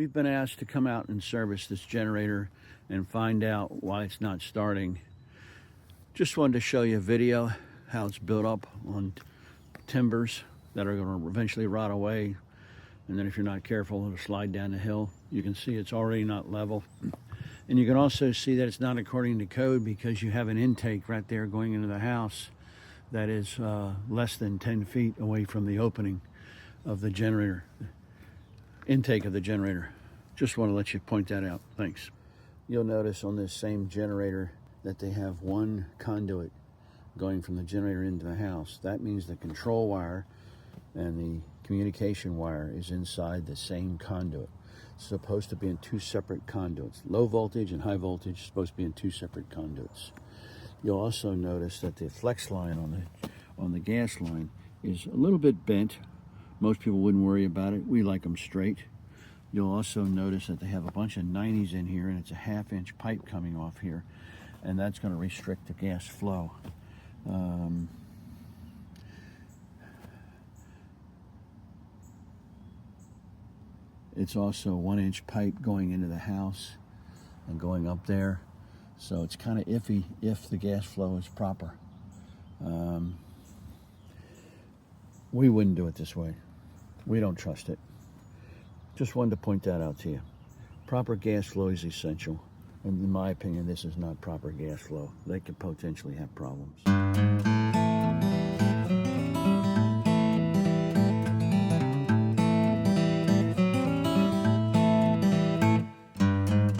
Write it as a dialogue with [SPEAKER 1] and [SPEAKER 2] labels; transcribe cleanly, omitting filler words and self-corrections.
[SPEAKER 1] We've been asked to come out and service this generator and find out why it's not starting. Just wanted to show you a video how it's built up on timbers that are going to eventually rot away, and then if you're not careful it'll slide down the hill. You can see it's already not level, and you can also see that it's not according to code because you have an intake right there going into the house that is less than 10 feet away from the opening of the generator, intake of the generator. Just want to let you point that out. Thanks. You'll notice on this same generator that they have one conduit going from the generator into the house. That means the control wire and the communication wire is inside the same conduit. It's supposed to be in two separate conduits. Low voltage and high voltage is supposed to be in two separate conduits. You'll also notice that the flex line on the gas line is a little bit bent. Most people wouldn't worry about it. We like them straight. You'll also notice that they have a bunch of 90s in here, and it's a 1/2-inch pipe coming off here, and that's going to restrict the gas flow. It's also a 1-inch pipe going into the house and going up there, so it's kind of iffy if the gas flow is proper. We wouldn't do it this way. We don't trust it. Just wanted to point that out to you. Proper gas flow is essential, and in my opinion this is not proper gas flow. They could potentially have problems.